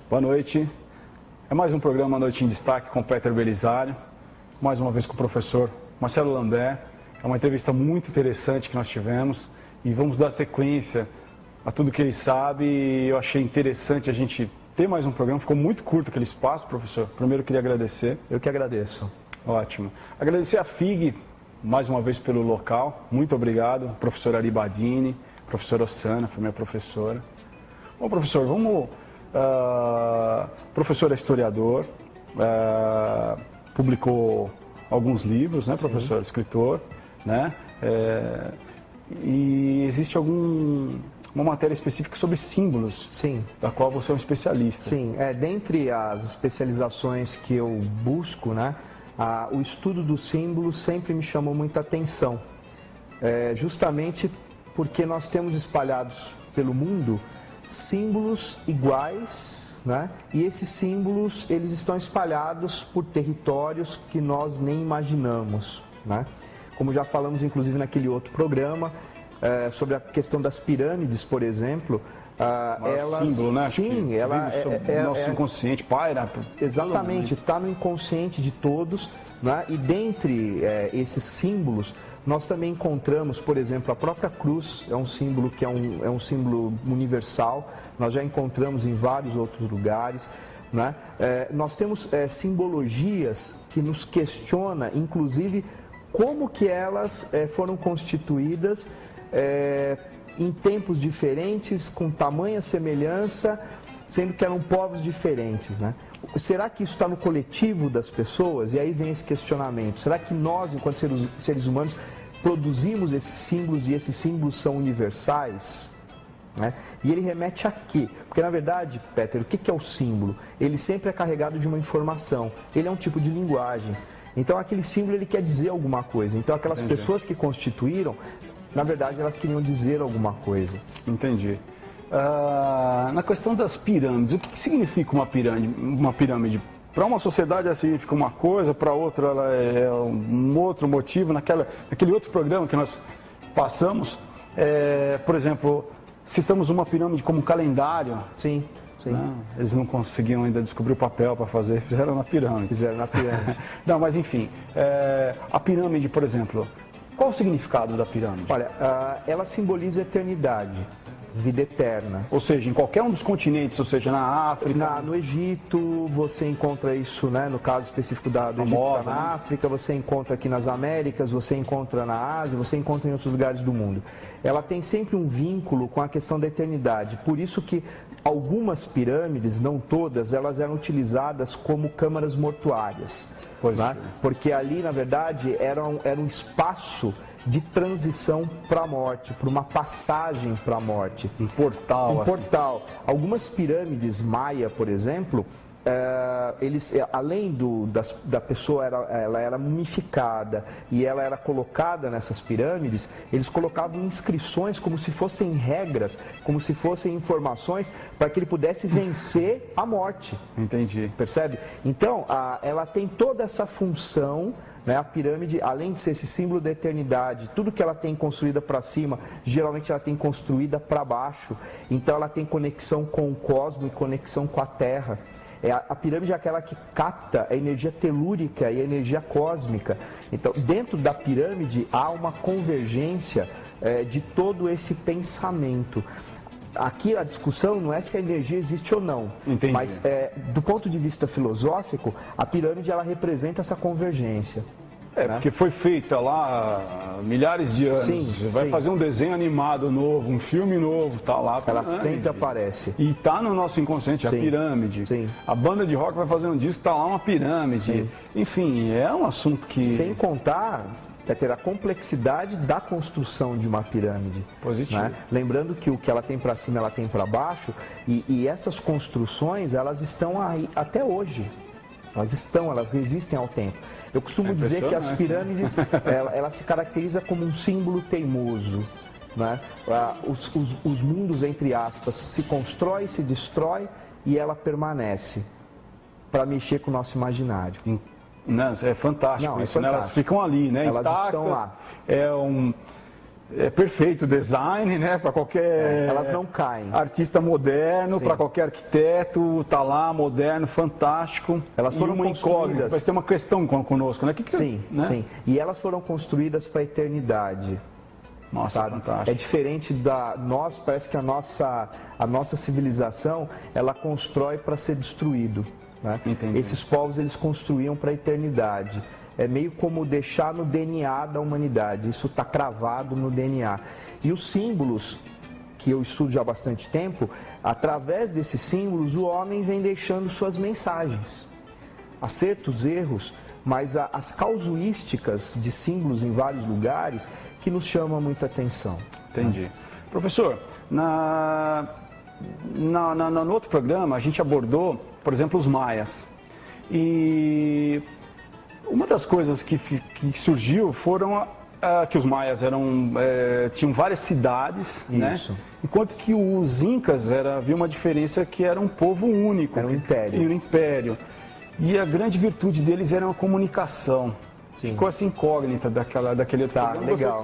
Boa noite. É mais um programa Noite em Destaque com Peter Belisário. Mais uma vez com o professor Marcelo Lambert. É uma entrevista muito interessante que nós tivemos e vamos dar sequência a tudo que ele sabe. Eu achei interessante a gente ter mais um programa. Ficou muito curto aquele espaço, professor. Primeiro, eu queria agradecer. Eu que agradeço. Ótimo. Agradecer a FIG, mais uma vez, pelo local. Muito obrigado. Professor Ari Badini, professora Ossana, foi minha professora. Bom, professor, vamos... professor é historiador, publicou alguns livros, né, professor? Escritor, né? E existe uma matéria específica sobre símbolos, sim, da qual você é um especialista. Sim, dentre as especializações que eu busco, né, o estudo do símbolo sempre me chamou muita atenção, justamente porque nós temos espalhados pelo mundo símbolos iguais, né? E esses símbolos, eles estão espalhados por territórios que nós nem imaginamos, né? Como já falamos, inclusive, naquele outro programa, sobre a questão das pirâmides, por exemplo, elas... símbolo, né? Sim, ela é nosso inconsciente, paira. Exatamente, está no inconsciente de todos, né? E dentre esses símbolos, nós também encontramos, por exemplo, a própria cruz, é um símbolo que é um símbolo universal, nós já encontramos em vários outros lugares, né? Nós temos simbologias que nos questiona, inclusive, como que elas foram constituídas em tempos diferentes, com tamanha semelhança, sendo que eram povos diferentes, né? Será que isso está no coletivo das pessoas? E aí vem esse questionamento. Será que nós, enquanto seres humanos, produzimos esses símbolos e esses símbolos são universais? Né? E ele remete a quê? Porque, na verdade, Peter, o que é o símbolo? Ele sempre é carregado de uma informação. Ele é um tipo de linguagem. Então, aquele símbolo, ele quer dizer alguma coisa. Então, aquelas pessoas que constituíram, na verdade, elas queriam dizer alguma coisa. Entendi. Na questão das pirâmides, o que significa uma pirâmide? Para uma sociedade ela significa uma coisa, para outra ela é um outro motivo. Naquele outro programa que nós passamos, por exemplo, citamos uma pirâmide como um calendário. Sim, sim. Né? Eles não conseguiam ainda descobrir o papel para fazer, fizeram na pirâmide. Não, mas enfim, a pirâmide, por exemplo, qual o significado da pirâmide? Olha, ela simboliza a eternidade. Vida eterna. Ou seja, em qualquer um dos continentes, ou seja, na África... No Egito, você encontra isso, né? No caso específico do Egito, na África, você encontra aqui nas Américas, você encontra na Ásia, você encontra em outros lugares do mundo. Ela tem sempre um vínculo com a questão da eternidade. Por isso que algumas pirâmides, não todas, elas eram utilizadas como câmaras mortuárias. Pois né? Porque ali, na verdade, era um espaço de transição para a morte, para uma passagem para a morte. Um portal. Um portal. Algumas pirâmides maia, por exemplo, além da pessoa, ela era mumificada e ela era colocada nessas pirâmides, eles colocavam inscrições como se fossem regras, como se fossem informações para que ele pudesse vencer a morte. Entendi. Percebe? Então, ela tem toda essa função. A pirâmide, além de ser esse símbolo da eternidade, tudo que ela tem construída para cima, geralmente ela tem construída para baixo. Então ela tem conexão com o cosmos e conexão com a Terra. A pirâmide é aquela que capta a energia telúrica e a energia cósmica. Então, dentro da pirâmide há uma convergência de todo esse pensamento. Aqui a discussão não é se a energia existe ou não. Entendi. Mas do ponto de vista filosófico, a pirâmide ela representa essa convergência. Né? Porque foi feita lá há milhares de anos. Sim, vai fazer um desenho animado novo, um filme novo, tá lá. Ela sempre aparece. E tá no nosso inconsciente, a pirâmide. Sim. A banda de rock vai fazer um disco, tá lá uma pirâmide. Sim. Enfim, é um assunto que... Sem contar... ter a complexidade da construção de uma pirâmide. Positivo. Né? Lembrando que o que ela tem para cima, ela tem para baixo, e essas construções, elas estão aí até hoje. Elas resistem ao tempo. Eu costumo dizer que as pirâmides, ela se caracteriza como um símbolo teimoso. Né? Os mundos, entre aspas, se constrói, se destrói e ela permanece para mexer com o nosso imaginário. Não, é fantástico. Não, isso, fantástico. Né? Elas ficam ali, né? Elas intactas, estão lá. é perfeito o design, né? Para qualquer elas não caem. Artista moderno, para qualquer arquiteto, tá lá, moderno, fantástico. Elas foram construídas. Vai ter uma questão conosco, né? Sim, né? sim. E elas foram construídas para a eternidade. Nossa, sabe? fantástico. É diferente da nós, parece que a nossa civilização, ela constrói para ser destruído, né? Entendi. Esses povos, eles construíam para a eternidade. É meio como deixar no DNA da humanidade, isso está cravado no DNA. E os símbolos, que eu estudo já há bastante tempo, através desses símbolos o homem vem deixando suas mensagens. Acertos, erros, mas as causuísticas de símbolos em vários lugares que nos chamam muita atenção. Entendi. Professor, no outro programa a gente abordou, por exemplo, os maias. E uma das coisas que surgiu foram que os maias tinham várias cidades, né? Enquanto que os incas havia uma diferença que era um povo único. Era um império. E um império. E a grande virtude deles era a comunicação. Sim. Ficou essa incógnita daquele outro programa. Legal.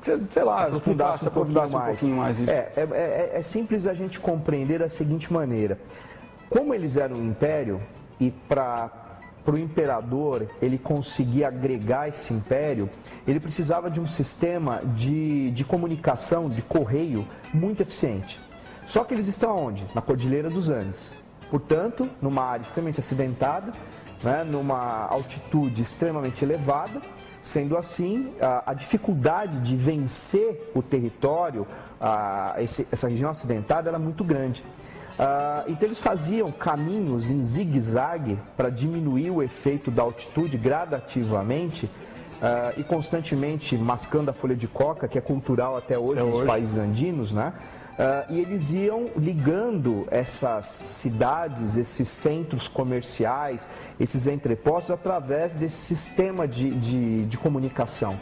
Sei lá, aprofundasse um pouquinho mais isso. É simples a gente compreender da seguinte maneira. Como eles eram um império e para o imperador ele conseguir agregar esse império, ele precisava de um sistema de comunicação, de correio, muito eficiente. Só que eles estão onde? Na Cordilheira dos Andes. Portanto, numa área extremamente acidentada, né, numa altitude extremamente elevada. Sendo assim, a dificuldade de vencer o território, essa região acidentada, era muito grande. Então eles faziam caminhos em zigue-zague para diminuir o efeito da altitude gradativamente e constantemente mascando a folha de coca, que é cultural até hoje nos países andinos, né? E eles iam ligando essas cidades, esses centros comerciais, esses entrepostos, através desse sistema de comunicação,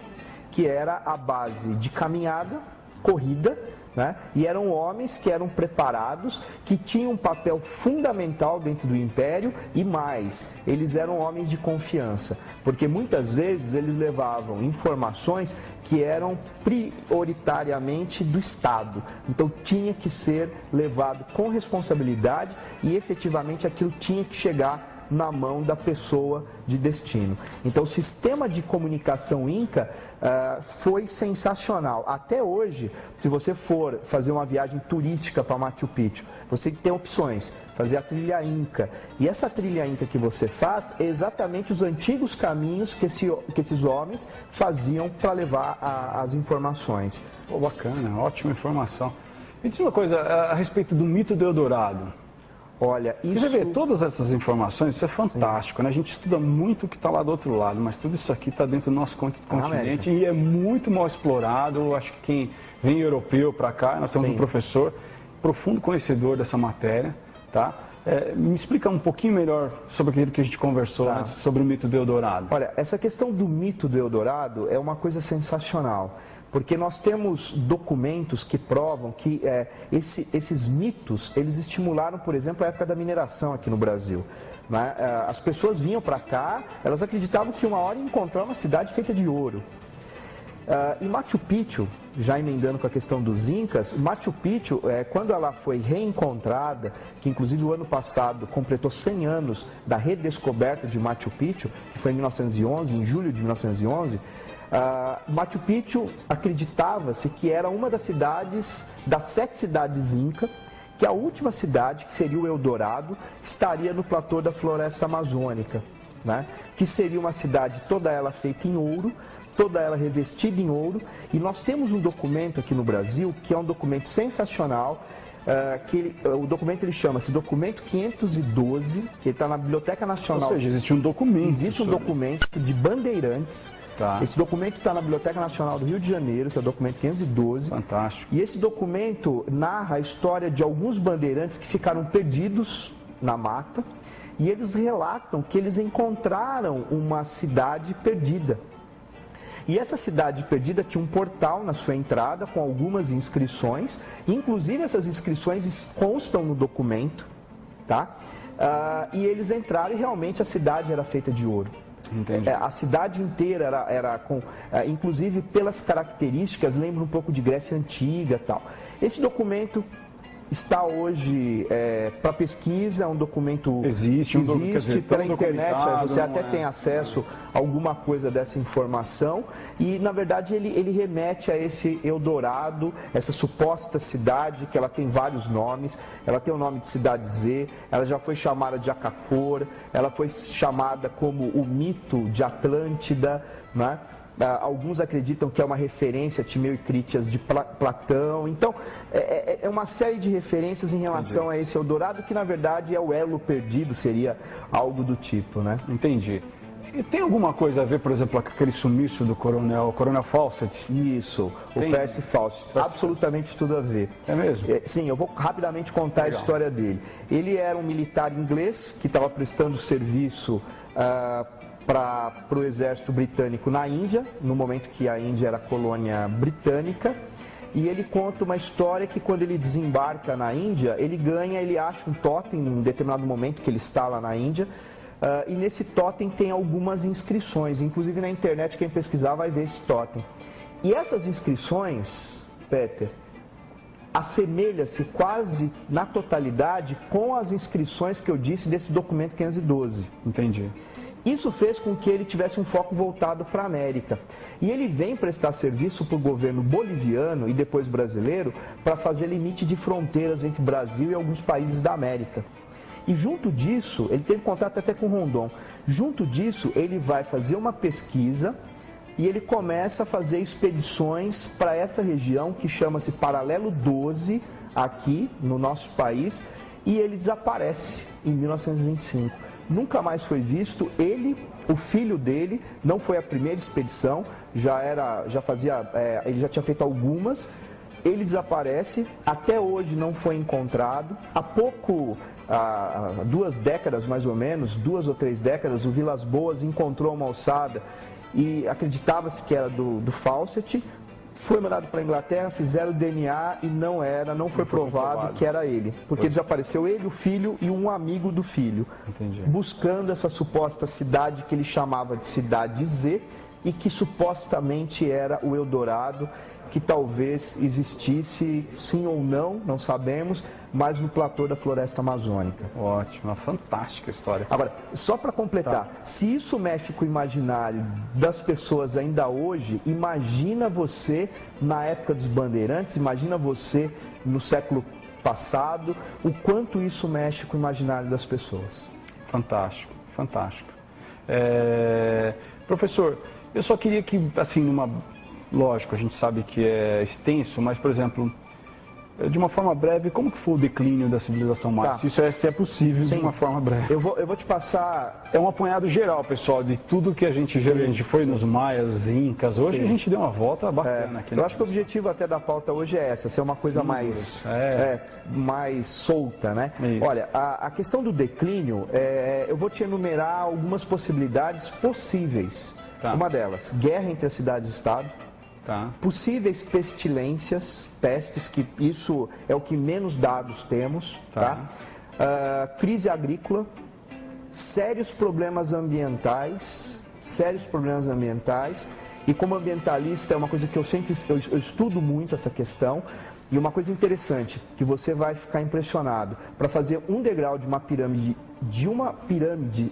que era a base de caminhada, corrida, né? E eram homens que eram preparados, que tinham um papel fundamental dentro do império e mais, eles eram homens de confiança, porque muitas vezes eles levavam informações que eram prioritariamente do Estado, então tinha que ser levado com responsabilidade e efetivamente aquilo tinha que chegar na mão da pessoa de destino. Então o sistema de comunicação Inca foi sensacional. Até hoje, se você for fazer uma viagem turística para Machu Picchu, você tem opções, fazer a trilha Inca. E essa trilha Inca que você faz é exatamente os antigos caminhos que esses homens faziam para levar as informações. Pô, bacana, ótima informação. Me diz uma coisa a respeito do mito do Eldorado. Olha, isso... Você vê, todas essas informações, isso é fantástico, né? A gente estuda muito o que está lá do outro lado, mas tudo isso aqui está dentro do nosso continente e é muito mal explorado. Eu acho que quem vem europeu para cá, nós temos um professor profundo conhecedor dessa matéria, tá? Me explica um pouquinho melhor sobre aquilo que a gente conversou, né? Sobre o mito do Eldorado. Olha, essa questão do mito do Eldorado é uma coisa sensacional. Porque nós temos documentos que provam que esses mitos, eles estimularam, por exemplo, a época da mineração aqui no Brasil. Né? As pessoas vinham para cá, elas acreditavam que uma hora iam encontrar uma cidade feita de ouro. E Machu Picchu, já emendando com a questão dos Incas, Machu Picchu, quando ela foi reencontrada, que inclusive o ano passado completou 100 anos da redescoberta de Machu Picchu, que foi em 1911, em julho de 1911, Machu Picchu acreditava-se que era uma das 7 cidades Inca, que a última cidade, que seria o Eldorado, estaria no platô da floresta amazônica, né? Que seria uma cidade toda ela feita em ouro, toda ela revestida em ouro, e nós temos um documento aqui no Brasil, que é um documento sensacional, o documento ele chama-se Documento 512, ele está na Biblioteca Nacional. Ou seja, existe um documento. Existe um documento de Bandeirantes. Esse documento está na Biblioteca Nacional do Rio de Janeiro, que é o documento 512. Fantástico. E esse documento narra a história de alguns bandeirantes que ficaram perdidos na mata, e eles relatam que eles encontraram uma cidade perdida. E essa cidade perdida tinha um portal na sua entrada com algumas inscrições, inclusive essas inscrições constam no documento, tá? E eles entraram e realmente a cidade era feita de ouro. Entendi. A cidade inteira era com, inclusive pelas características, lembra um pouco de Grécia Antiga e tal. Esse documento está hoje para pesquisa, é um documento existe quer dizer, pela internet, você até é... tem acesso a alguma coisa dessa informação e, na verdade, ele remete a esse Eldorado, essa suposta cidade, que ela tem vários nomes, ela tem o nome de Cidade Z, ela já foi chamada de Acacor, ela foi chamada como o mito de Atlântida, né? Alguns acreditam que é uma referência a Timeu e Crítias de Platão. Então, é uma série de referências em relação a esse Eldorado, que na verdade é o elo perdido, seria algo do tipo, né? Entendi. E tem alguma coisa a ver, por exemplo, com aquele sumiço do Coronel Fawcett? Isso, o Percy Fawcett. Absolutamente tudo a ver. É mesmo? Sim, eu vou rapidamente contar a história dele. Ele era um militar inglês que estava prestando serviço para o exército britânico na Índia, no momento que a Índia era colônia britânica, e ele conta uma história que quando ele desembarca na Índia, ele acha um totem em um determinado momento que ele está lá na Índia, e nesse totem tem algumas inscrições, inclusive na internet quem pesquisar vai ver esse totem. E essas inscrições, Peter, assemelha-se quase na totalidade com as inscrições que eu disse desse documento 512. Entendi. Isso fez com que ele tivesse um foco voltado para a América. E ele vem prestar serviço para o governo boliviano e depois brasileiro para fazer limite de fronteiras entre Brasil e alguns países da América. E junto disso, ele teve contato até com Rondon. Junto disso, ele vai fazer uma pesquisa e ele começa a fazer expedições para essa região que chama-se Paralelo 12, aqui no nosso país, e ele desaparece em 1925. Nunca mais foi visto. O filho dele, não foi a primeira expedição, ele já tinha feito algumas. Ele desaparece, até hoje não foi encontrado. Há 2 décadas mais ou menos, 2 ou 3 décadas, o Vilas Boas encontrou uma ossada e acreditava-se que era do Fawcett. Foi mandado para a Inglaterra, fizeram o DNA e não foi provado que era ele. Porque desapareceu ele, o filho e um amigo do filho. Entendi. Buscando essa suposta cidade que ele chamava de Cidade Z e que supostamente era o Eldorado, que talvez existisse, sim ou não sabemos, mas no platô da floresta amazônica. Ótimo, uma fantástica história. Agora, só para completar, se isso mexe com o imaginário das pessoas ainda hoje, imagina você na época dos bandeirantes, imagina você no século passado, o quanto isso mexe com o imaginário das pessoas. Fantástico, fantástico. Professor, eu só queria que, assim, lógico, a gente sabe que é extenso, mas, por exemplo, de uma forma breve, como que foi o declínio da civilização maia? Se é possível, sim, de uma forma breve. Eu vou te passar... É um apanhado geral, pessoal, de tudo que a gente viu. A gente foi nos maias, incas. Hoje a gente deu uma volta bacana aqui. Eu acho que o objetivo até da pauta hoje é essa, ser uma coisa mais solta, né? Isso. Olha, a questão do declínio, eu vou te enumerar algumas possibilidades possíveis. Uma delas, guerra entre as cidades-estado. Possíveis pestilências, pestes, que isso é o que menos dados temos, crise agrícola, sérios problemas ambientais, e como ambientalista é uma coisa que eu sempre estudo muito essa questão, e uma coisa interessante, que você vai ficar impressionado, para fazer um degrau de uma pirâmide,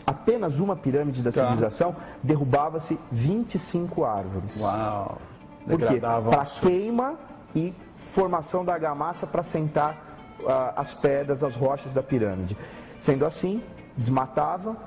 apenas uma pirâmide da civilização, derrubava-se 25 árvores. Uau! Por quê? Para queima e formação da argamassa para sentar as pedras, as rochas da pirâmide. Sendo assim, desmatando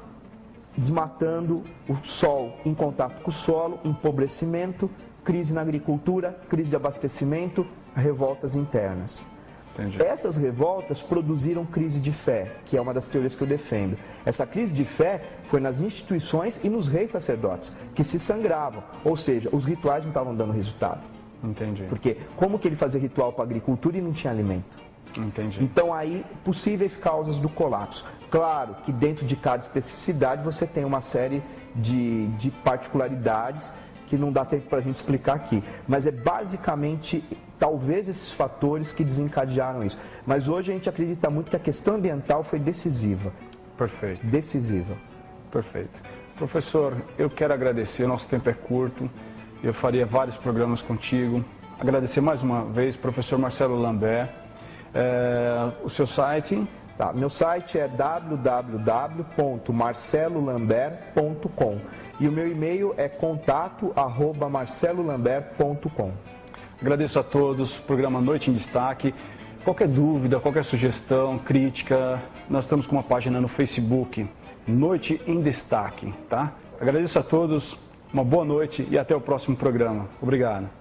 o sol em contato com o solo, empobrecimento, crise na agricultura, crise de abastecimento, revoltas internas. Entendi. Essas revoltas produziram crise de fé, que é uma das teorias que eu defendo. Essa crise de fé foi nas instituições e nos reis sacerdotes, que se sangravam, ou seja, os rituais não estavam dando resultado. Entendi. Porque como que ele fazia ritual para a agricultura e não tinha alimento? Entendi. Então aí, possíveis causas do colapso. Claro que dentro de cada especificidade você tem uma série de particularidades que não dá tempo para a gente explicar aqui. Mas é basicamente, talvez, esses fatores que desencadearam isso. Mas hoje a gente acredita muito que a questão ambiental foi decisiva. Perfeito. Decisiva. Perfeito. Professor, eu quero agradecer, nosso tempo é curto, eu faria vários programas contigo. Agradecer mais uma vez, professor Marcelo Lambert. O seu site? Tá, meu site é www.marcelolambert.com e o meu e-mail é contato@marcelolambert.com. Agradeço a todos, programa Noite em Destaque. Qualquer dúvida, qualquer sugestão, crítica, nós estamos com uma página no Facebook, Noite em Destaque, tá? Agradeço a todos, uma boa noite e até o próximo programa. Obrigado.